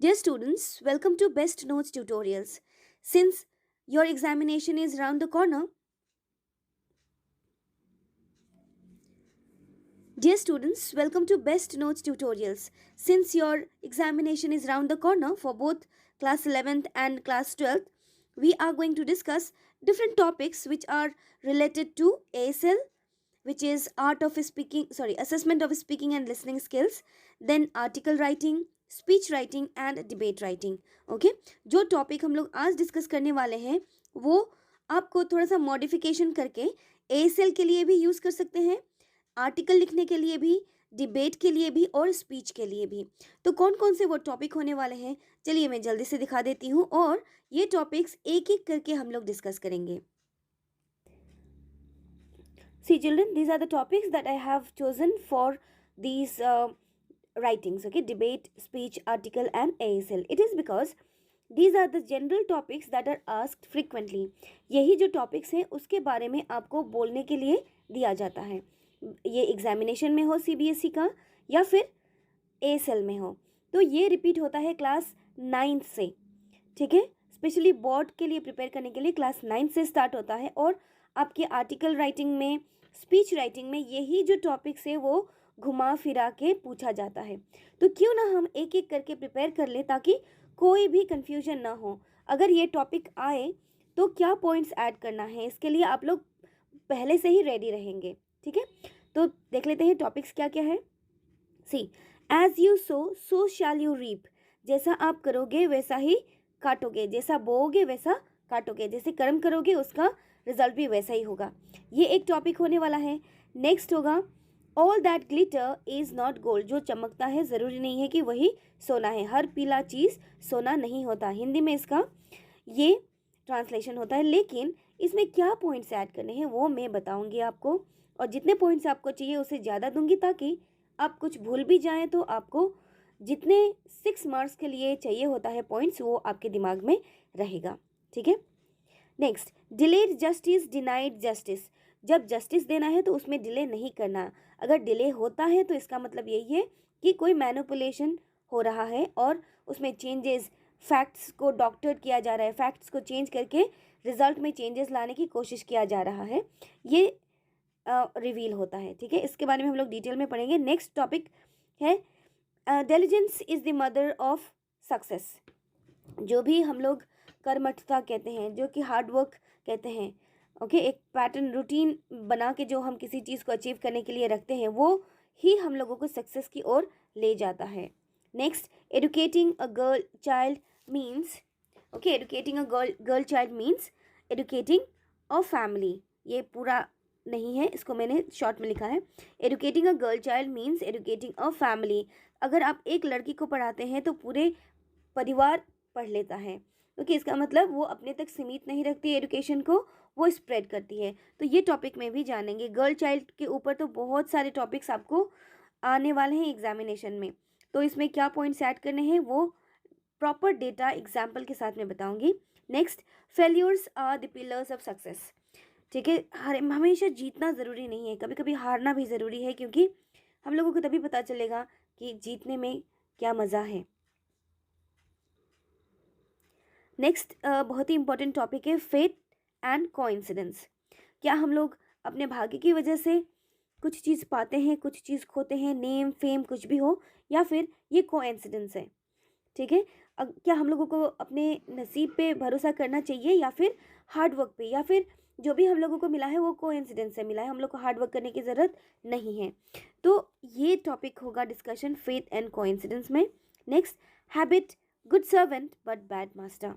Dear students, welcome to Best Notes Tutorials. Since your examination is round the corner, Dear students, welcome to Best Notes Tutorials. Since your examination is round the corner for both class 11th and class 12th, we are going to discuss different topics which are related to ASL, which is assessment of speaking and listening skills, then article writing, speech writing and debate writing. Okay, जो topic हम लोग आज discuss करने वाले हैं वो आपको थोड़ा सा मॉडिफिकेशन करके एएसएल के लिए भी यूज़ कर सकते हैं, आर्टिकल लिखने के लिए भी, डिबेट के लिए भी और स्पीच के लिए भी. तो कौन कौन से वो टॉपिक होने वाले हैं, चलिए मैं जल्दी से दिखा देती हूँ और ये टॉपिक्स एक एक करके हम लोग डिस्कस करेंगे. See children, these are the topics that I have chosen for these writings, okay, debate, speech, article and ASL. It is because these are the general topics that are asked frequently. यही जो topics हैं उसके बारे में आपको बोलने के लिए दिया जाता है, ये एग्जामिनेशन में हो CBSE का या फिर ASL में हो. तो ये रिपीट होता है क्लास 9 से, ठीक है. स्पेशली बोर्ड के लिए प्रिपेयर करने के लिए क्लास 9 से स्टार्ट होता है और आपके आर्टिकल राइटिंग में, स्पीच राइटिंग में यही जो टॉपिक्स है वो घुमा फिरा के पूछा जाता है. तो क्यों ना हम एक एक करके प्रिपेयर कर लें ताकि कोई भी कंफ्यूजन ना हो. अगर ये टॉपिक आए तो क्या पॉइंट्स ऐड करना है, इसके लिए आप लोग पहले से ही रेडी रहेंगे, ठीक है. तो देख लेते हैं टॉपिक्स क्या क्या है. See, as you sow shall you reap. जैसा आप करोगे वैसा ही काटोगे, जैसा बोओगे वैसा काटोगे, जैसे कर्म करोगे उसका रिजल्ट भी वैसा ही होगा. ये एक टॉपिक होने वाला है. नेक्स्ट होगा all that glitter is not gold. जो चमकता है ज़रूरी नहीं है कि वही सोना है, हर पीला चीज़ सोना नहीं होता. हिंदी में इसका ये ट्रांसलेशन होता है. लेकिन इसमें क्या पॉइंट्स ऐड करने हैं वो मैं बताऊंगी आपको, और जितने पॉइंट्स आपको चाहिए उससे ज़्यादा दूंगी ताकि आप कुछ भूल भी जाएं तो आपको जितने 6 मार्क्स के लिए चाहिए होता है पॉइंट्स वो आपके दिमाग में रहेगा, ठीक है. Next, delayed justice denied justice. जब जस्टिस देना है तो उसमें डिले नहीं करना. अगर डिले होता है तो इसका मतलब यही है कि कोई मैनिपुलेशन हो रहा है और उसमें चेंजेस, फैक्ट्स को डॉक्टर किया जा रहा है, फैक्ट्स को चेंज करके रिजल्ट में चेंजेस लाने की कोशिश किया जा रहा है, ये रिवील होता है, ठीक है. इसके बारे में हम लोग डिटेल में पढ़ेंगे. नेक्स्ट टॉपिक है diligence is the mother of success. जो भी हम लोग कर्मठता कहते हैं, जो कि हार्ड वर्क कहते हैं, ओके, एक पैटर्न रूटीन बना के जो हम किसी चीज़ को अचीव करने के लिए रखते हैं वो ही हम लोगों को सक्सेस की ओर ले जाता है. Next, educating a girl child means, okay, educating a girl child means educating a family. ये पूरा नहीं है, इसको मैंने शॉर्ट में लिखा है. Educating a girl child means educating a family. अगर आप एक लड़की को पढ़ाते हैं तो पूरे परिवार पढ़ लेता है, क्योंकि इसका मतलब वो अपने तक सीमित नहीं रखती एजुकेशन को, वो स्प्रेड करती है. तो ये टॉपिक में भी जानेंगे. गर्ल चाइल्ड के ऊपर तो बहुत सारे टॉपिक्स आपको आने वाले हैं एग्जामिनेशन में, तो इसमें क्या पॉइंट्स ऐड करने हैं वो प्रॉपर डेटा एग्जाम्पल के साथ में बताऊंगी. Next, failures are the pillars of success. ठीक है, हमेशा जीतना ज़रूरी नहीं है, कभी कभी हारना भी ज़रूरी है, क्योंकि हम लोगों को तभी पता चलेगा कि जीतने में क्या मज़ा है. नेक्स्ट बहुत ही इंपॉर्टेंट टॉपिक है फेथ एंड कोइंसिडेंस. क्या हम लोग अपने भाग्य की वजह से कुछ चीज़ पाते हैं, कुछ चीज़ खोते हैं, नेम फेम कुछ भी हो, या फिर ये कोइंसिडेंस है, ठीक है. क्या हम लोगों को अपने नसीब पे भरोसा करना चाहिए या फिर हार्ड वर्क पे, या फिर जो भी हम लोगों को मिला है वो कोइंसिडेंस से मिला है, हम लोग को हार्ड वर्क करने की ज़रूरत नहीं है. तो ये टॉपिक होगा डिस्कशन फेथ एंड कोइंसिडेंस में. Next, habit good servant but bad master.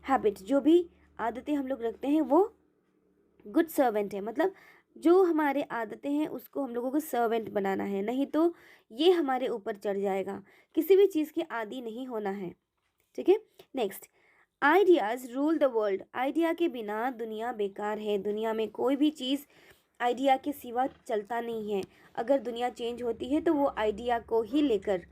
Habit, जो भी आदतें हम लोग रखते हैं वो गुड सर्वेंट है, मतलब जो हमारे आदतें हैं उसको हम लोगों को सर्वेंट बनाना है, नहीं तो ये हमारे ऊपर चढ़ जाएगा. किसी भी चीज़ के आदी नहीं होना है, ठीक है. Next, ideas rule the world. Idea के बिना दुनिया बेकार है. दुनिया में कोई भी चीज़ आइडिया के सिवा चलता नहीं है. अगर दुनिया चेंज होती है तो वो आइडिया को ही लेकर,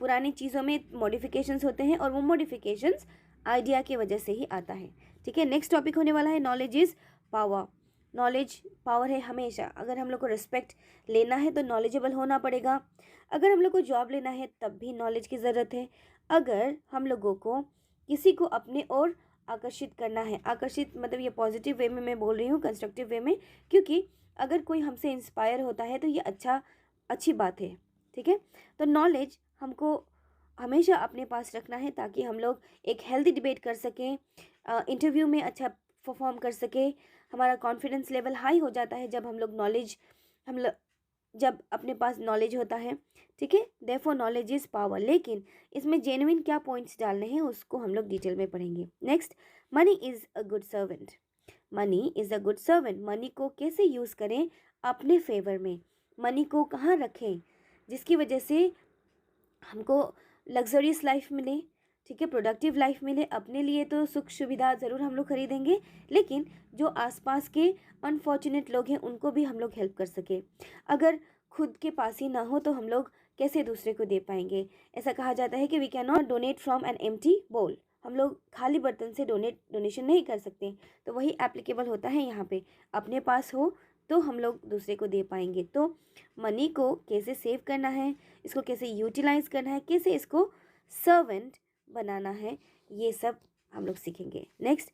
पुरानी चीज़ों में मॉडिफिकेशंस होते हैं और वो मॉडिफिकेशंस आइडिया की वजह से ही आता है, ठीक है. नेक्स्ट टॉपिक होने वाला है knowledge is power. Knowledge power है हमेशा. अगर हम लोग को रिस्पेक्ट लेना है तो नॉलेजेबल होना पड़ेगा. अगर हम लोग को जॉब लेना है तब भी नॉलेज की ज़रूरत है. अगर हम लोगों को किसी को अपने ओर आकर्षित करना है, आकर्षित मतलब ये पॉजिटिव वे में मैं बोल रही हूँ, कंस्ट्रक्टिव वे में, क्योंकि अगर कोई हमसे इंस्पायर होता है तो ये अच्छी बात है, ठीक है। तो नॉलेज हमको हमेशा अपने पास रखना है ताकि हम लोग एक हेल्दी डिबेट कर सकें, इंटरव्यू में अच्छा परफॉर्म कर सके। हमारा कॉन्फिडेंस लेवल हाई हो जाता है जब हम लोग जब अपने पास नॉलेज होता है, ठीक है। Therefore knowledge is power. लेकिन इसमें जेन्युइन क्या पॉइंट्स डालने हैं उसको हम लोग डिटेल में पढ़ेंगे। Next, money is a good servant. Money is a good servant. Money को कैसे यूज़ करें अपने फेवर में, मनी को कहाँ रखें जिसकी वजह से हमको लग्जरियस लाइफ मिले, ठीक है, प्रोडक्टिव लाइफ मिले। अपने लिए तो सुख सुविधा ज़रूर हम लोग खरीदेंगे, लेकिन जो आसपास के अनफॉर्चुनेट लोग हैं उनको भी हम लोग हेल्प कर सके। अगर खुद के पास ही ना हो तो हम लोग कैसे दूसरे को दे पाएंगे। ऐसा कहा जाता है कि we can not donate from an empty bowl. हम लोग खाली बर्तन से डोनेशन नहीं कर सकते। तो वही एप्लीकेबल होता है यहाँ पे, अपने पास हो तो हम लोग दूसरे को दे पाएंगे। तो मनी को कैसे सेव करना है, इसको कैसे यूटिलाइज करना है, कैसे इसको सर्वेंट बनाना है, ये सब हम लोग सीखेंगे। Next,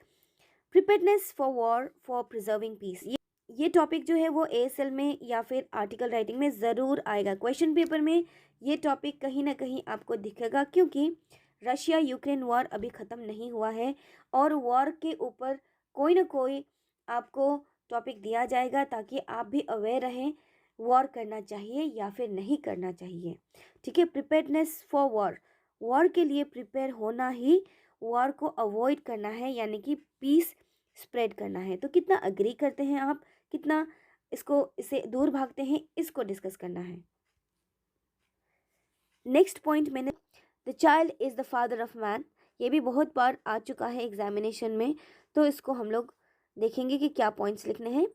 preparedness for war for preserving peace. ये टॉपिक जो है वो एएसएल में या फिर आर्टिकल राइटिंग में ज़रूर आएगा। क्वेश्चन पेपर में ये टॉपिक कहीं ना कहीं आपको दिखेगा, क्योंकि रशिया यूक्रेन वॉर अभी ख़त्म नहीं हुआ है और वॉर के ऊपर कोई ना कोई आपको टॉपिक दिया जाएगा ताकि आप भी अवेयर रहें वॉर करना चाहिए या फिर नहीं करना चाहिए, ठीक है। प्रिपेयर्डनेस फॉर वॉर, वॉर के लिए प्रिपेयर होना ही वॉर को अवॉइड करना है, यानी कि पीस स्प्रेड करना है। तो कितना अग्री करते हैं आप, कितना इससे दूर भागते हैं, इसको डिस्कस करना है। नेक्स्ट पॉइंट मैंने the child is the father of man, ये भी बहुत बार आ चुका है एग्जामिनेशन में, तो इसको हम लोग देखेंगे कि क्या पॉइंट्स लिखने हैं।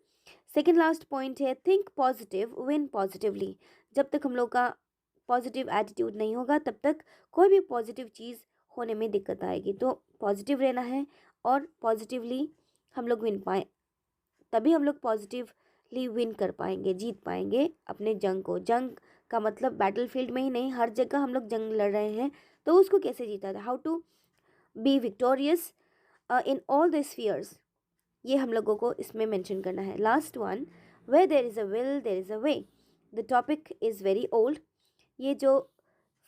सेकेंड लास्ट पॉइंट है थिंक पॉजिटिव विन पॉजिटिवली। जब तक हम लोग का पॉजिटिव एटीट्यूड नहीं होगा तब तक कोई भी पॉजिटिव चीज़ होने में दिक्कत आएगी। तो पॉजिटिव रहना है और पॉजिटिवली हम लोग विन पाए, तभी हम लोग पॉजिटिवली विन कर पाएंगे, जीत पाएंगे अपने जंग को। जंग का मतलब बैटलफील्ड में ही नहीं, हर जगह हम लोग जंग लड़ रहे हैं, तो उसको कैसे जीता था, how to be victorious in all the spheres, ये हम लोगों को इसमें मेंशन करना है। Last one, where there is a will there is a way. The topic is very old. ये जो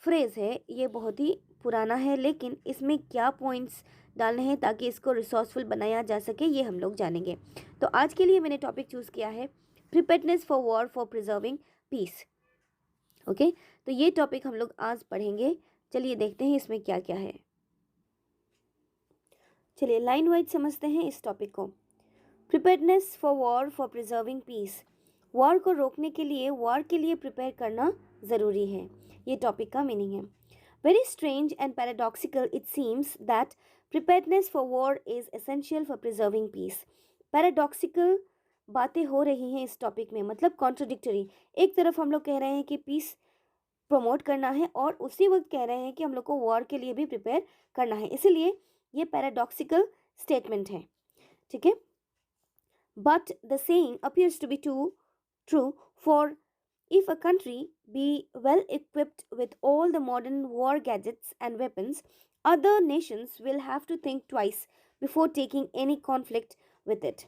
फ्रेज़ है ये बहुत ही पुराना है, लेकिन इसमें क्या पॉइंट्स डालने हैं ताकि इसको रिसोर्सफुल बनाया जा सके ये हम लोग जानेंगे। तो आज के लिए मैंने टॉपिक चूज़ किया है preparedness for war for preserving peace. Okay, तो ये टॉपिक हम लोग आज पढ़ेंगे। चलिए देखते हैं इसमें क्या क्या है। चलिए लाइन वाइज समझते हैं इस टॉपिक को। Preparedness for war for preserving peace. War को रोकने के लिए, वॉर के लिए प्रिपेयर करना ज़रूरी है, ये टॉपिक का मीनिंग है। Very strange and paradoxical it seems that preparedness for war is essential for preserving peace. Paradoxical बातें हो रही हैं इस टॉपिक में, मतलब कॉन्ट्रडिक्टरी। एक तरफ हम लोग कह रहे हैं कि पीस प्रमोट करना है और उसी वक्त कह रहे हैं कि हम लोग को वॉर के लिए भी प्रिपेयर करना है, इसीलिए ये पैराडॉक्सिकल स्टेटमेंट है, ठीक है। But the saying appears to be true, for if a country be well equipped with all the modern war gadgets and weapons, other nations will have to think twice before taking any conflict with it.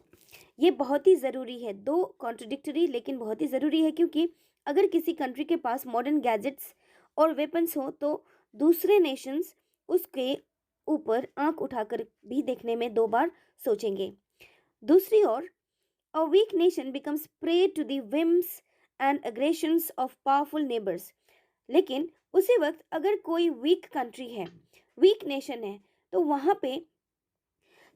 ये बहुत ही ज़रूरी है, दो contradictory लेकिन बहुत ही ज़रूरी है, क्योंकि अगर किसी कंट्री के पास मॉडर्न गैजेट्स और वेपन्स हो तो दूसरे नेशंस उसके ऊपर आंख उठाकर भी देखने में दो बार सोचेंगे। दूसरी ओर a weak nation becomes prey to the whims and aggressions of powerful neighbors. लेकिन उसी वक्त अगर कोई वीक कंट्री है, वीक नेशन है, तो वहाँ पे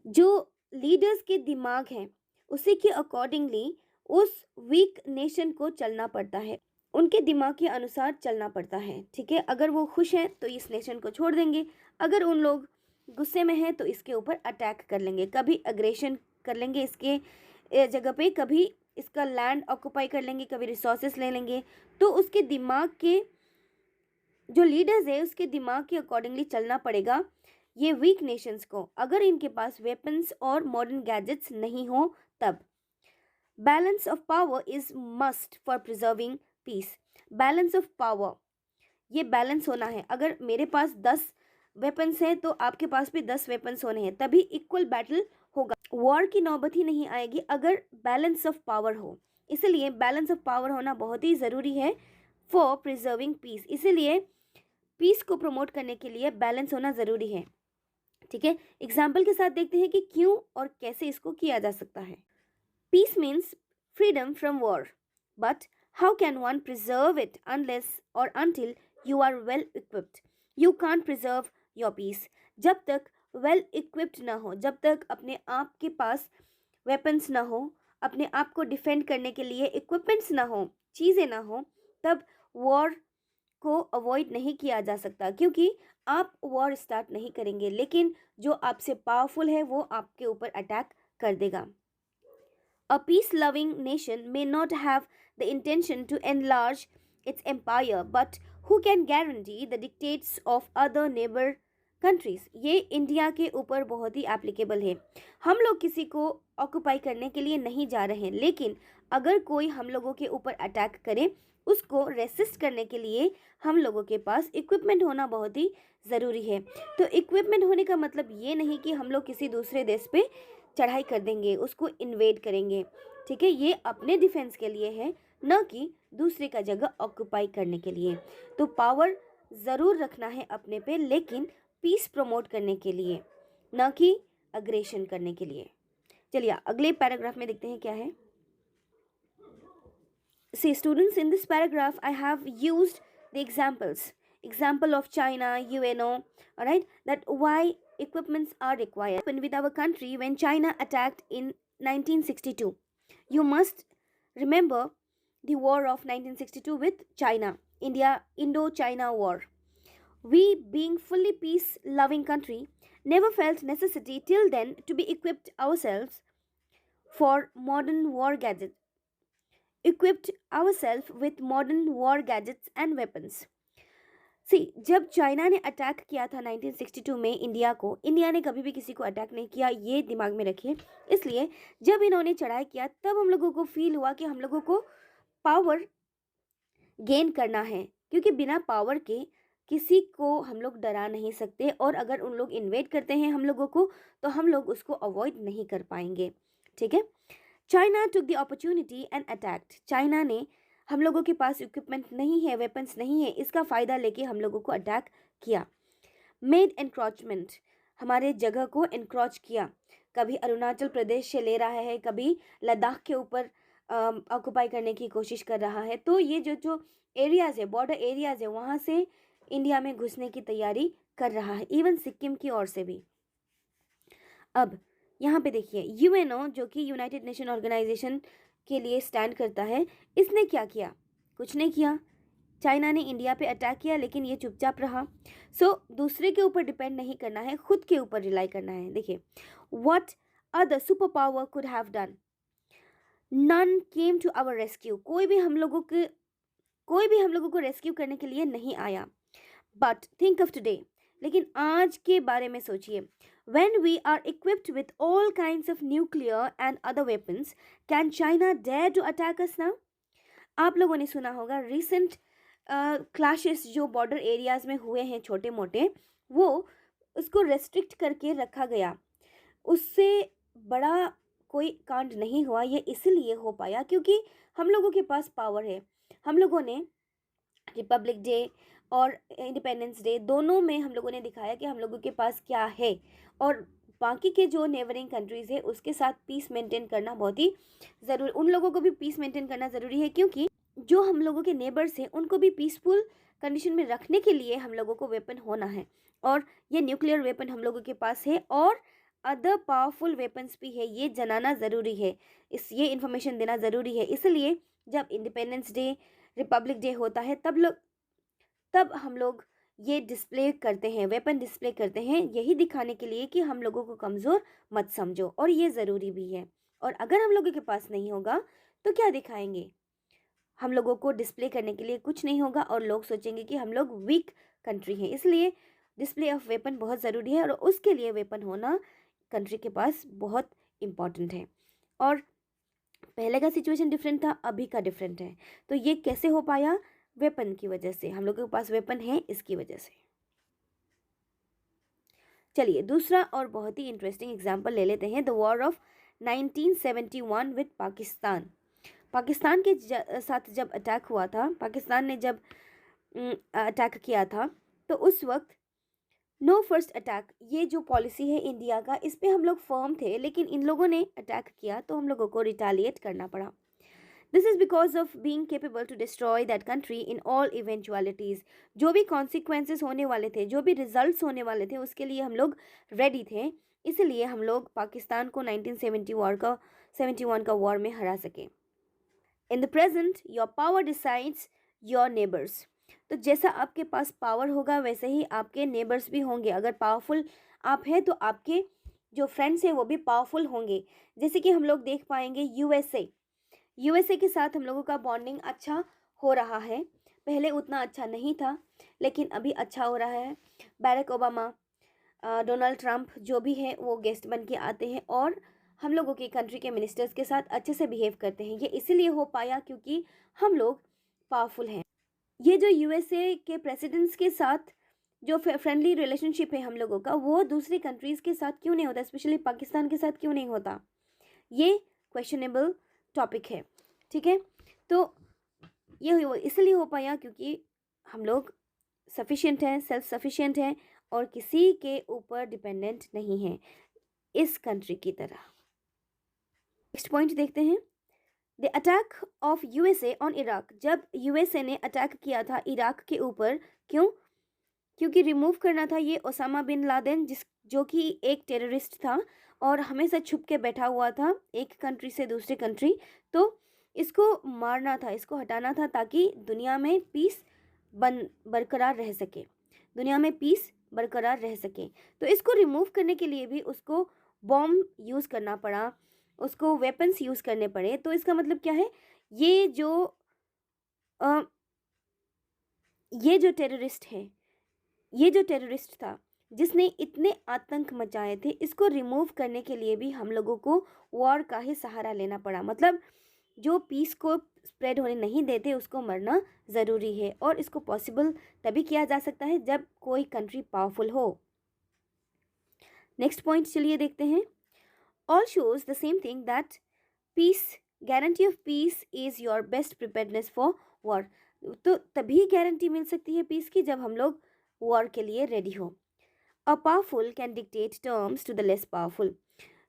जो लीडर्स के दिमाग हैं उसी के अकॉर्डिंगली उस वीक नेशन को चलना पड़ता है, उनके दिमाग के अनुसार चलना पड़ता है, ठीक है। अगर वो खुश हैं तो इस नेशन को छोड़ देंगे, अगर उन लोग गुस्से में हैं तो इसके ऊपर अटैक कर लेंगे, कभी अग्रेशन कर लेंगे इसके जगह पे, कभी इसका लैंड ऑक्यूपाई कर लेंगे, कभी रिसोर्सेस ले लेंगे। तो उसके दिमाग के जो लीडर्स है उसके दिमाग के अकॉर्डिंगली चलना पड़ेगा ये वीक नेशंस को, अगर इनके पास वेपन्स और मॉडर्न गैजेट्स नहीं हो तब। Balance of power is must for preserving peace. Balance of power, ये बैलेंस होना है। अगर मेरे पास 10 वेपन्स हैं तो आपके पास भी 10 वेपन्स होने हैं, तभी इक्वल बैटल होगा। वॉर की नौबत ही नहीं आएगी अगर बैलेंस ऑफ पावर हो। इसलिए बैलेंस ऑफ पावर होना बहुत ही ज़रूरी है फॉर प्रिजर्विंग पीस। इसीलिए पीस को प्रमोट करने के लिए बैलेंस होना ज़रूरी है। ठीक है, एग्जाम्पल के साथ देखते हैं कि क्यों और कैसे इसको किया जा सकता है। Peace means freedom from war, but how can one preserve it unless और until you are well equipped. You can't preserve your peace जब तक वेल इक्विप्ड ना हो, जब तक अपने आप के पास वेपन्स ना हो, अपने आप को डिफेंड करने के लिए इक्विपमेंट्स ना हो, चीज़ें ना हो, तब वॉर को अवॉइड नहीं किया जा सकता। क्योंकि आप वॉर स्टार्ट नहीं करेंगे, लेकिन जो आपसे पावरफुल है वो आपके ऊपर अटैक कर देगा। A peace-loving nation may not have the intention to enlarge its empire, but who can guarantee the dictates of other neighbor countries? ये इंडिया के ऊपर बहुत ही एप्लीकेबल है। हम लोग किसी को ऑक्यूपाई करने के लिए नहीं जा रहे हैं, लेकिन अगर कोई हम लोगों के ऊपर अटैक करे, उसको रेसिस्ट करने के लिए हम लोगों के पास इक्विपमेंट होना बहुत ही ज़रूरी है। तो इक्विपमेंट होने का मतलब ये नहीं कि हम लोग किसी दूसरे देश पे चढ़ाई कर देंगे, उसको इन्वेड करेंगे। ठीक है, ये अपने डिफेंस के लिए है, न कि दूसरे का जगह ऑक्यूपाई करने के लिए। तो पावर ज़रूर रखना है अपने पे, लेकिन पीस प्रमोट करने के लिए, न कि अग्रेशन करने के लिए। चलिए अगले पैराग्राफ में देखते हैं क्या है। See students, in this paragraph I have used the example of China, UNO, all right, that why equipments are required. Happened with our country when China attacked in 1962. You must remember the war of 1962 with China, Indo-China war. We, being fully peace-loving country, never felt necessity till then to be equipped ourselves for modern war gadgets. Equipped ourselves with modern war gadgets and weapons. See, जब China ने attack किया था 1962 में India को, India ने कभी भी किसी को अटैक नहीं किया, ये दिमाग में रखिए। इसलिए जब इन्होंने चढ़ाई किया तब हम लोगों को फील हुआ कि हम लोगों को पावर गेन करना है, क्योंकि बिना पावर के किसी को हम लोग डरा नहीं सकते, और अगर उन लोग इन्वेड करते हैं हम लोगों को तो हम लोग उसको अवॉइड नहीं कर पाएंगे। ठीक है, China took the opportunity and attacked. China ने, हम लोगों के पास इक्विपमेंट नहीं है, वेपन्स नहीं है, इसका फ़ायदा लेके हम लोगों को अटैक किया। मेड एनक्रोचमेंट, हमारे जगह को एनक्रोच किया, कभी अरुणाचल प्रदेश से ले रहा है, कभी लद्दाख के ऊपर ऑक्यूपाई करने की कोशिश कर रहा है। तो ये जो एरियाज़ है, बॉर्डर एरियाज़ है, वहाँ से इंडिया में घुसने की तैयारी कर रहा है, इवन सिक्किम की ओर से भी। अब यहाँ पे देखिए, यूएनओ जो कि यूनाइटेड नेशन ऑर्गेनाइजेशन के लिए स्टैंड करता है, इसने क्या किया? कुछ नहीं किया। चाइना ने इंडिया पे अटैक किया, लेकिन ये चुपचाप रहा। दूसरे के ऊपर डिपेंड नहीं करना है, खुद के ऊपर रिलाई करना है। देखिए, what other super power could have done, none came to our rescue. कोई भी हम लोगों को रेस्क्यू करने के लिए नहीं आया। बट थिंक ऑफ टुडे, लेकिन आज के बारे में सोचिए। When we are equipped with all kinds of nuclear and other weapons, can China dare to attack us now? आप लोगों ने सुना होगा रिसेंट क्लैशेस जो बॉर्डर एरियाज़ में हुए हैं छोटे मोटे, वो उसको रेस्ट्रिक्ट करके रखा गया। उससे बड़ा कोई कांड नहीं हुआ। ये इसलिए हो पाया क्योंकि हम लोगों के पास पावर है। हम लोगों ने रिपब्लिक डे और इंडिपेंडेंस डे दोनों में हम लोगों ने दिखाया कि हम लोगों के पास क्या है, और बाकी के जो नेबरिंग कंट्रीज़ है उसके साथ पीस मेंटेन करना बहुत ही ज़रूरी, उन लोगों को भी पीस मेंटेन करना ज़रूरी है, क्योंकि जो हम लोगों के नेबर्स हैं उनको भी पीसफुल कंडीशन में रखने के लिए हम लोगों को वेपन होना है। और ये न्यूक्लियर वेपन हम लोगों के पास है, और अदर पावरफुल वेपन्स भी है, ये जनाना ज़रूरी है, ये इन्फॉर्मेशन देना ज़रूरी है। इसलिए जब इंडिपेंडेंस डे, रिपब्लिक डे होता है, तब हम लोग ये डिस्प्ले करते हैं, वेपन डिस्प्ले करते हैं, यही दिखाने के लिए कि हम लोगों को कमज़ोर मत समझो, और ये ज़रूरी भी है। और अगर हम लोगों के पास नहीं होगा तो क्या दिखाएंगे? हम लोगों को डिस्प्ले करने के लिए कुछ नहीं होगा, और लोग सोचेंगे कि हम लोग वीक कंट्री हैं। इसलिए डिस्प्ले ऑफ वेपन बहुत ज़रूरी है, और उसके लिए वेपन होना कंट्री के पास बहुत इम्पॉर्टेंट है। और पहले का सिचुएशन डिफरेंट था, अभी का डिफरेंट है। तो ये कैसे हो पाया? वेपन की वजह से, हम लोगों के पास वेपन है, इसकी वजह से। चलिए दूसरा और बहुत ही इंटरेस्टिंग एग्जाम्पल ले लेते हैं, the war of 1971 with Pakistan. Pakistan के साथ जब अटैक हुआ था, पाकिस्तान ने जब अटैक किया था, तो उस वक्त नो फर्स्ट अटैक, ये जो पॉलिसी है इंडिया का, इस पे हम लोग फर्म थे, लेकिन इन लोगों ने अटैक किया तो हम लोगों को रिटालिएट करना पड़ा। This is because of being capable to destroy that country in all eventualities. जो भी कॉन्सिक्वेंसेस होने वाले थे, जो भी रिजल्ट्स होने वाले थे, उसके लिए हम लोग रेडी थे। इसलिए हम लोग पाकिस्तान को 1971 का वॉर में हरा सके। In the present your power decides your neighbours. तो जैसा आपके पास पावर होगा वैसे ही आपके नेबर्स भी होंगे। अगर पावरफुल आप हैं तो आपके जो फ्रेंड्स हैं वो भी पावरफुल होंगे। जैसे कि हम लोग देख पाएंगे यूएसए के साथ हम लोगों का बॉन्डिंग अच्छा हो रहा है। पहले उतना अच्छा नहीं था, लेकिन अभी अच्छा हो रहा है। बैरक ओबामा, डोनाल्ड ट्रंप जो भी है वो गेस्ट बन के आते हैं और हम लोगों की कंट्री के मिनिस्टर्स के साथ अच्छे से बिहेव करते हैं। ये इसीलिए हो पाया क्योंकि हम लोग पावरफुल हैं। ये जो यूएसए के प्रेसिडेंट्स के साथ जो फ्रेंडली रिलेशनशिप है हम लोगों का, वो दूसरी कंट्रीज़ के साथ क्यों नहीं होता, स्पेशली पाकिस्तान के साथ क्यों नहीं होता? ये क्वेश्चनेबल टॉपिक है, ठीक है। तो ये इसलिए हो पाया क्योंकि हम लोग सफिशिएंट हैं, सेल्फ सफिशिएंट हैं और किसी के ऊपर डिपेंडेंट नहीं हैं इस कंट्री की तरह। नेक्स्ट पॉइंट देखते हैं, the attack of USA on Iraq. जब यूएसए ने अटैक किया था इराक के ऊपर, क्यों? क्योंकि रिमूव करना था ये ओसामा बिन लादेन, जो कि एक टेररिस्ट था और हमेशा छुप के बैठा हुआ था एक कंट्री से दूसरी कंट्री। तो इसको मारना था, इसको हटाना था ताकि दुनिया में पीस बरकरार रह सके, दुनिया में पीस बरकरार रह सके। तो इसको रिमूव करने के लिए भी उसको बॉम्ब यूज़ करना पड़ा, उसको वेपन्स यूज़ करने पड़े। तो इसका मतलब क्या है, ये जो टेररिस्ट है, ये जो टेररिस्ट था जिसने इतने आतंक मचाए थे, इसको रिमूव करने के लिए भी हम लोगों को वॉर का ही सहारा लेना पड़ा। मतलब जो पीस को स्प्रेड होने नहीं देते उसको मरना ज़रूरी है और इसको पॉसिबल तभी किया जा सकता है जब कोई कंट्री पावरफुल हो। नेक्स्ट पॉइंट चलिए देखते हैं, all shows the same thing that peace, guarantee of peace is your best preparedness for war. तो तभी गारंटी मिल सकती है पीस की जब हम लोग वॉर के लिए रेडी हो। A powerful can dictate terms to the less powerful.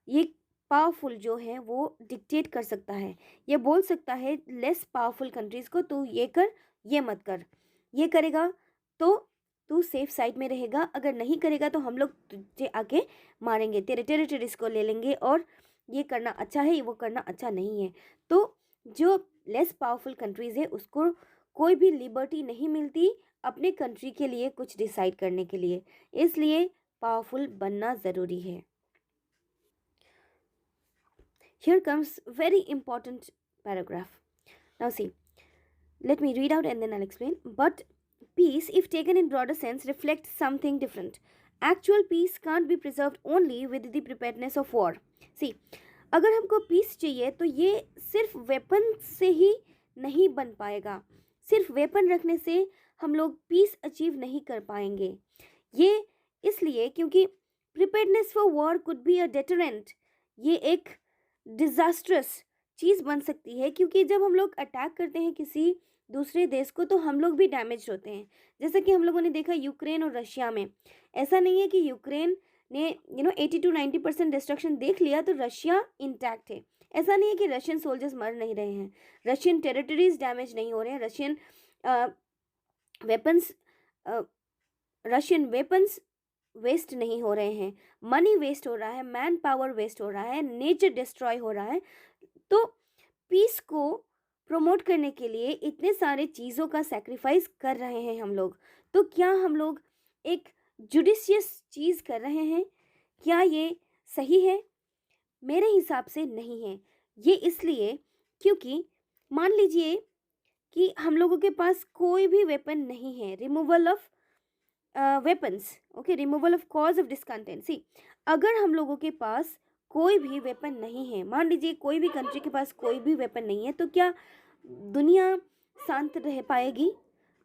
ये पावरफुल जो है वो डिक्टेट कर सकता है, ये बोल सकता है लेस पावरफुल कंट्रीज़ को, तू ये कर, ये मत कर, ये करेगा तो तू सेफ साइड में रहेगा, अगर नहीं करेगा तो हम लोग तुझे आके मारेंगे, तेरे टेरिटरीज को ले लेंगे और ये करना अच्छा है, वो करना अच्छा नहीं है। तो जो लेस पावरफुल कंट्रीज़ है उसको कोई भी लिबर्टी नहीं मिलती अपने कंट्री के लिए कुछ डिसाइड करने के लिए, इसलिए पावरफुल बनना ज़रूरी है। Here comes very important paragraph. Now see, let me read out and then I'll explain. But peace, if taken in broader sense, reflects something different. Actual peace can't be preserved only with the preparedness of war. See, अगर हमको piece चाहिए तो ये सिर्फ weapon से ही नहीं बन पाएगा, सिर्फ वेपन रखने से हम लोग पीस अचीव नहीं कर पाएंगे। ये इसलिए क्योंकि preparedness for war could be a deterrent, ये एक डिज़ास्ट्रस चीज़ बन सकती है क्योंकि जब हम लोग अटैक करते हैं किसी दूसरे देश को तो हम लोग भी डैमेज होते हैं। जैसा कि हम लोगों ने देखा यूक्रेन और रशिया में, ऐसा नहीं है कि यूक्रेन ने 80 to 90% डिस्ट्रक्शन देख लिया तो रशिया इंटैक्ट है। ऐसा नहीं है कि रशियन सोल्जर्स मर नहीं रहे हैं, रशियन टेरिटरीज डैमेज नहीं हो रहे हैं, रशियन वेपन्स वेस्ट नहीं हो रहे हैं, मनी वेस्ट हो रहा है, मैन पावर वेस्ट हो रहा है, नेचर डिस्ट्रॉय हो रहा है। तो पीस को प्रमोट करने के लिए इतने सारे चीज़ों का सैक्रिफाइस कर रहे हैं हम लोग। तो क्या हम लोग एक जुडिशियस चीज़ कर रहे हैं? क्या ये सही है? मेरे हिसाब से नहीं है। ये इसलिए क्योंकि मान लीजिए कि हम लोगों के पास कोई भी वेपन नहीं है, removal of weapons, okay, removal of cause of discontent. See, अगर हम लोगों के पास कोई भी वेपन नहीं है, मान लीजिए कोई भी कंट्री के पास कोई भी वेपन नहीं है, तो क्या दुनिया शांत रह पाएगी?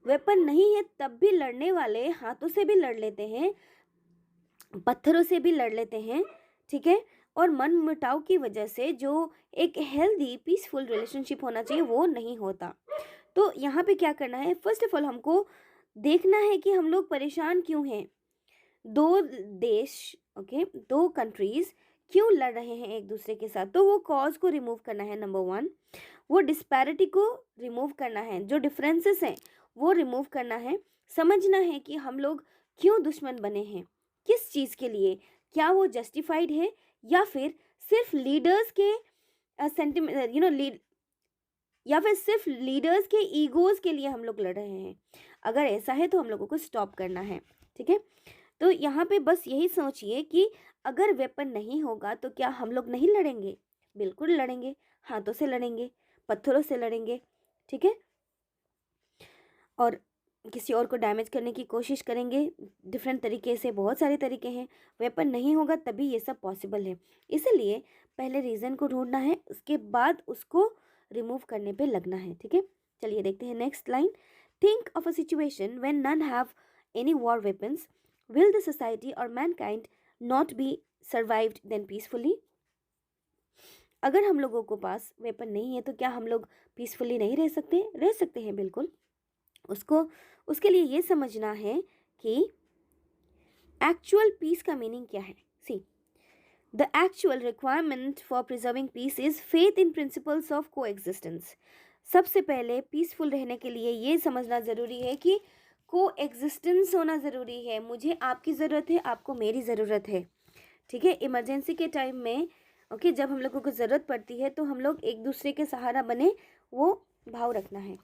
वेपन नहीं है तब भी लड़ने वाले हाथों से भी लड़ लेते हैं, पत्थरों से भी लड़ लेते हैं, ठीक है, और मन मुटाव की वजह से जो एक हेल्दी पीसफुल रिलेशनशिप होना चाहिए वो नहीं होता। तो यहाँ पे क्या करना है, फर्स्ट ऑफ ऑल हमको देखना है कि हम लोग परेशान क्यों हैं। दो देश, ओके, दो कंट्रीज क्यों लड़ रहे हैं एक दूसरे के साथ, तो वो कॉज को रिमूव करना है, नंबर वन। वो डिस्पैरिटी को रिमूव करना है, जो डिफरेंसेस हैं वो रिमूव करना है। समझना है कि हम लोग क्यों दुश्मन बने हैं, किस चीज़ के लिए, क्या वो जस्टिफाइड है या फिर सिर्फ लीडर्स के सेंटिमेंट लीड, या फिर सिर्फ लीडर्स के ईगोज के लिए हम लोग लड़ रहे हैं। अगर ऐसा है तो हम लोगों को स्टॉप करना है, ठीक है। तो यहाँ पे बस यही सोचिए कि अगर वेपन नहीं होगा तो क्या हम लोग नहीं लड़ेंगे? बिल्कुल लड़ेंगे, हाथों से लड़ेंगे, पत्थरों से लड़ेंगे, ठीक है, और किसी और को डैमेज करने की कोशिश करेंगे डिफरेंट तरीके से, बहुत सारे तरीके हैं। वेपन नहीं होगा तभी ये सब पॉसिबल है। इसीलिए पहले रीज़न को ढूंढना है, उसके बाद उसको रिमूव करने पे लगना है, ठीक है। चलिए देखते हैं next line. Think of a situation when none have any war weapons, will the society और mankind not be survived then peacefully. अगर हम लोगों को पास वेपन नहीं है तो क्या हम लोग पीसफुली नहीं रह सकते? रह सकते हैं बिल्कुल। उसको उसके लिए ये समझना है कि एक्चुअल पीस का मीनिंग क्या है। See, the actual requirement for preserving peace is faith in principles of coexistence. सबसे पहले पीसफुल रहने के लिए ये समझना ज़रूरी है कि को एग्जिस्टेंस होना ज़रूरी है। मुझे आपकी ज़रूरत है, आपको मेरी ज़रूरत है, ठीक है। इमरजेंसी के टाइम में, ओके, जब हम लोगों को ज़रूरत पड़ती है तो हम लोग एक दूसरे के सहारा बने, वो भाव रखना है।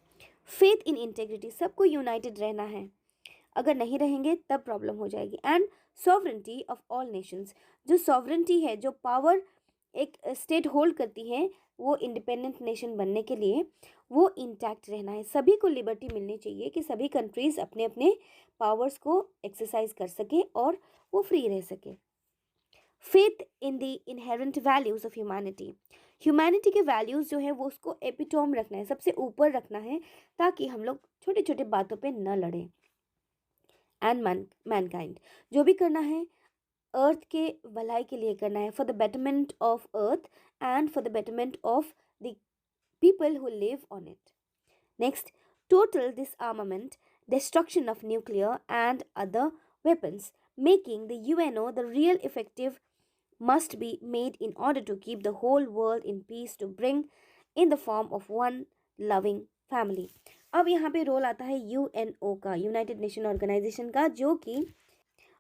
फेथ इन इंटेग्रिटी, सबको यूनाइटेड रहना है। अगर नहीं रहेंगे तब प्रॉब्लम हो जाएगी। And sovereignty of all Nations, जो सॉवरेंटी है, जो पावर एक स्टेट होल्ड करती है वो इंडिपेंडेंट नेशन बनने के लिए, वो इंटैक्ट रहना है। सभी को लिबर्टी मिलनी चाहिए कि सभी कंट्रीज अपने अपने पावर्स को एक्सरसाइज कर सके और वो फ्री रह सके। Faith in the inherent values of humanity, humanity के वैल्यूज़ जो है वो उसको एपिटोम रखना है, सबसे ऊपर रखना है, ताकि हम लोग छोटे छोटे बातों पे न लड़ें। एंड मैनकाइंड, जो भी करना है अर्थ के भलाई के लिए करना है, for the betterment of earth and for the betterment of the people who live on it. Next, total disarmament, destruction of nuclear and other weapons, making the UNO the real effective must be made in order to keep the whole world in peace, to bring in the form of one loving family. अब यहाँ पे role आता है UNO का, United nation organisation का, जो कि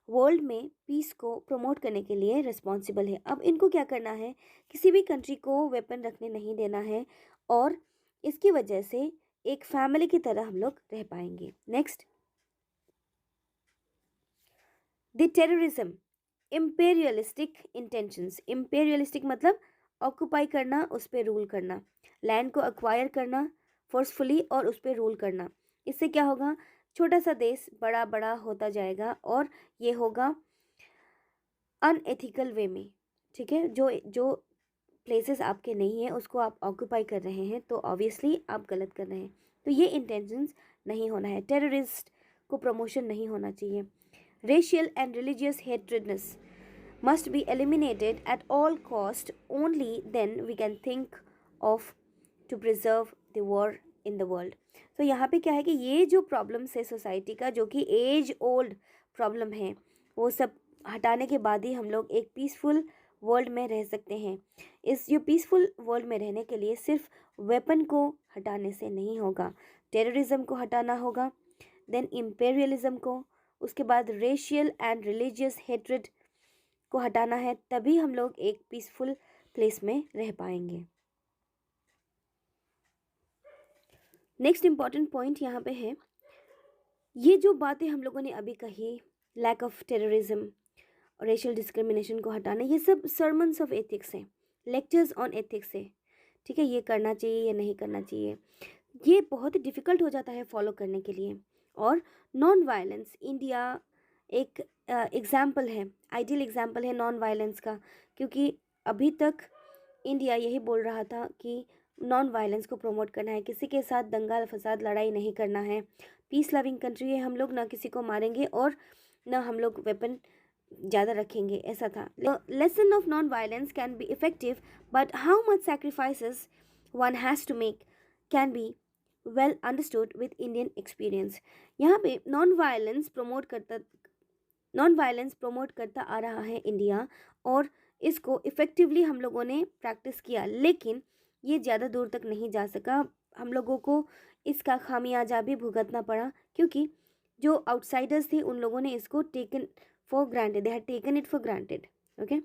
world में पीस को प्रमोट करने के लिए रिस्पॉन्सिबल है। अब इनको क्या करना है, किसी भी कंट्री को वेपन रखने नहीं देना है, और इसकी वजह से एक फैमिली की तरह हम लोग रह पाएंगे। Next, the terrorism, imperialistic intentions. Imperialistic मतलब ऑक्यूपाई करना, उस पर रूल करना, लैंड को अक्वायर करना फोर्सफुली और उस पर रूल करना। इससे क्या होगा, छोटा सा देश बड़ा बड़ा होता जाएगा और ये होगा अनएथिकल वे में, ठीक है। जो जो प्लेसेस आपके नहीं हैं उसको आप ऑक्यूपाई कर रहे हैं तो ऑब्वियसली आप गलत कर रहे हैं। तो ये इंटेंशंस नहीं होना है, टेररिस्ट को प्रमोशन नहीं होना चाहिए। Racial and religious hatredness must be eliminated at all cost, only then we can think of to preserve the war in the world. तो यहाँ पे क्या है कि ये जो प्रॉब्लम्स है सोसाइटी का, जो कि एज ओल्ड प्रॉब्लम है, वो सब हटाने के बाद ही हम लोग एक पीसफुल वर्ल्ड में रह सकते हैं। इस जो पीसफुल वर्ल्ड में रहने के लिए सिर्फ वेपन को हटाने से नहीं होगा, टेररिज्म को हटाना होगा, देन इम्पेरियलिज्म को, उसके बाद रेशियल एंड रिलीजियस हेट्रेड को हटाना है, तभी हम लोग एक पीसफुल प्लेस में रह पाएंगे। नेक्स्ट इंपॉर्टेंट पॉइंट यहाँ पे है, ये जो बातें हम लोगों ने अभी कही, लैक ऑफ टेररिज्म और रेशियल डिस्क्रिमिनेशन को हटाना, ये सब सर्मन्स ऑफ एथिक्स हैं, लेक्चर्स ऑन एथिक्स है, ठीक है। ये करना चाहिए या नहीं करना चाहिए, ये बहुत ही डिफ़िकल्ट हो जाता है फॉलो करने के लिए। और नॉन वायलेंस, इंडिया एक एग्ज़ाम्पल है, आइडियल एग्ज़ाम्पल है नॉन वायलेंस का, क्योंकि अभी तक इंडिया यही बोल रहा था कि नॉन वायलेंस को प्रमोट करना है, किसी के साथ दंगा फसाद लड़ाई नहीं करना है, पीस लविंग कंट्री है हम लोग, ना किसी को मारेंगे और ना हम लोग वेपन ज़्यादा रखेंगे, ऐसा था। Lesson of non violence can be effective but how much sacrifices one has to make can be well understood with Indian experience. यहाँ पे नॉन वायलेंस प्रमोट करता आ रहा है इंडिया, और इसको इफ़ेक्टिवली हम लोगों ने प्रैक्टिस किया, लेकिन ये ज़्यादा दूर तक नहीं जा सका। हम लोगों को इसका खामियाजा भी भुगतना पड़ा, क्योंकि जो आउटसाइडर्स थे उन लोगों ने इसको taken for granted, they had taken it for granted. Okay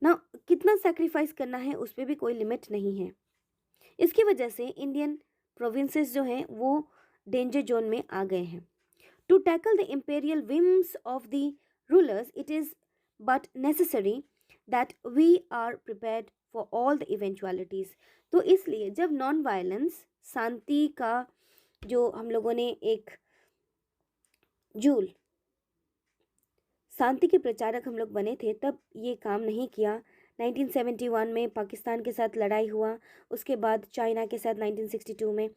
ना, कितना सेक्रीफाइस करना है उस पर भी कोई लिमिट नहीं है। इसकी वजह से इंडियन प्रोविंसेस जो हैं वो डेंजर जोन में आ गए हैं। To tackle the imperial whims of the rulers it is but necessary that we are prepared for all the eventualities. तो इसलिए जब नॉन वायलेंस, शांति का जो हम लोगों ने एक शांति के प्रचारक हम लोग बने थे, तब ये काम नहीं किया। 1971 में पाकिस्तान के साथ लड़ाई हुआ, उसके बाद चाइना के साथ 1962 में।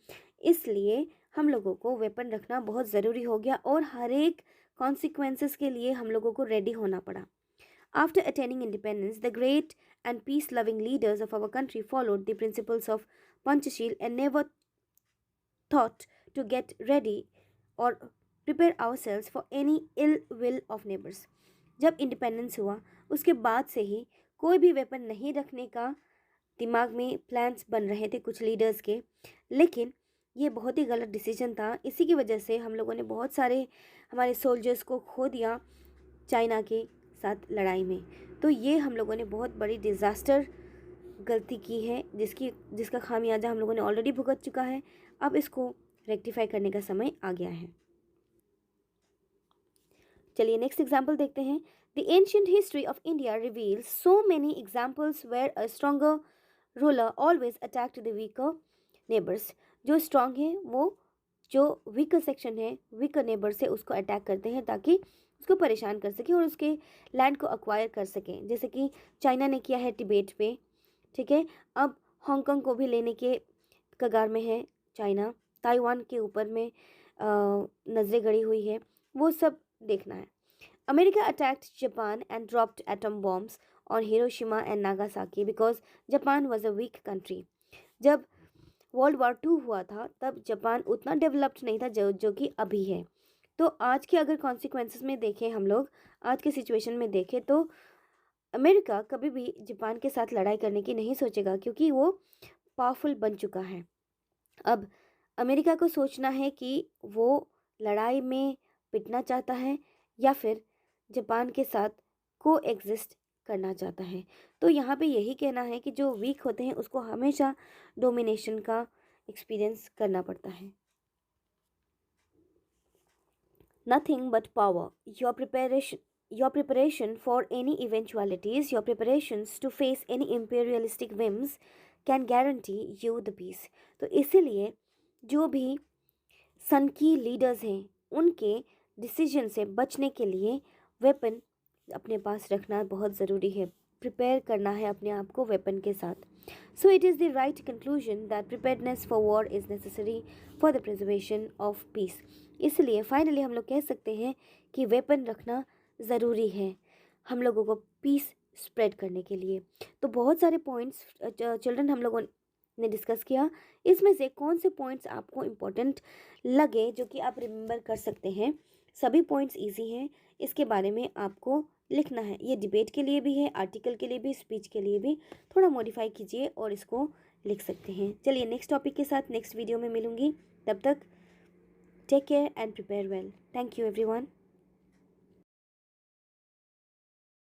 इसलिए हम लोगों को वेपन रखना बहुत ज़रूरी हो गया, और हर एक कॉन्सिक्वेंसेस के लिए हम लोगों को रेडी होना पड़ा। After attaining independence, the great and peace-loving leaders of our country followed the principles of Panchashil and never thought to get ready or prepare ourselves for any ill will of neighbors. जब independence हुआ उसके बाद से ही कोई भी weapon नहीं रखने का दिमाग में प्लान्स बन रहे थे कुछ लीडर्स के, लेकिन ये बहुत ही गलत डिसीजन था। इसी की वजह से हम लोगों ने बहुत सारे हमारे सोल्जर्स को खो दिया चाइना के साथ लड़ाई में। तो ये हम लोगों ने बहुत बड़ी डिज़ास्टर गलती की है, जिसका खामियाजा हम लोगों ने ऑलरेडी भुगत चुका है। अब इसको रेक्टिफाई करने का समय आ गया है। चलिए नेक्स्ट एग्जाम्पल देखते हैं। The ancient history of India reveals so many examples where a stronger ruler always attacked the weaker neighbours. जो स्ट्रांग है वो जो वीकर सेक्शन है, वीकर नेबर से उसको अटैक करते हैं ताकि उसको परेशान कर सकें और उसके लैंड को अक्वायर कर सकें, जैसे कि चाइना ने किया है तिब्बत पे। ठीक है, अब हांगकांग को भी लेने के कगार में है चाइना, ताइवान के ऊपर में नज़रें गड़ी हुई है, वो सब देखना है। America attacked Japan and dropped atom bombs on Hiroshima and Nagasaki because Japan was a week country. जब वर्ल्ड वॉर 2 हुआ था तब जापान उतना डेवलप्ड नहीं था जो कि अभी है। तो आज के अगर कॉन्सिक्वेंसेस में देखें, हम लोग आज के सिचुएशन में देखें, तो अमेरिका कभी भी जापान के साथ लड़ाई करने की नहीं सोचेगा, क्योंकि वो पावरफुल बन चुका है। अब अमेरिका को सोचना है कि वो लड़ाई में पिटना चाहता है या फिर जापान के साथ को एग्जिस्ट करना चाहता है। तो यहाँ पे यही कहना है कि जो वीक होते हैं उसको हमेशा डोमिनेशन का एक्सपीरियंस करना पड़ता है। Nothing but power. Your preparation for any eventualities, your preparations to face any imperialistic whims can guarantee you the peace. तो इसीलिए जो भी सन की लीडर्स हैं उनके डिसीजन से बचने के लिए वेपन अपने पास रखना बहुत ज़रूरी है, प्रिपेयर करना है अपने आप को वेपन के साथ। So it is the right conclusion that preparedness for war is necessary for the preservation of peace. इसलिए फाइनली हम लोग कह सकते हैं कि वेपन रखना ज़रूरी है हम लोगों को पीस स्प्रेड करने के लिए। तो बहुत सारे पॉइंट्स चिल्ड्रन हम लोगों ने डिस्कस किया। इसमें से कौन से पॉइंट्स आपको इम्पोर्टेंट लगे जो कि आप रिमेंबर कर सकते हैं? सभी पॉइंट्स इजी हैं, इसके बारे में आपको लिखना है। ये डिबेट के लिए भी है, आर्टिकल के लिए भी, स्पीच के लिए भी। थोड़ा मॉडिफाई कीजिए और इसको लिख सकते हैं। चलिए नेक्स्ट टॉपिक के साथ नेक्स्ट वीडियो में मिलूंगी। तब तक take care and prepare well. Thank you everyone.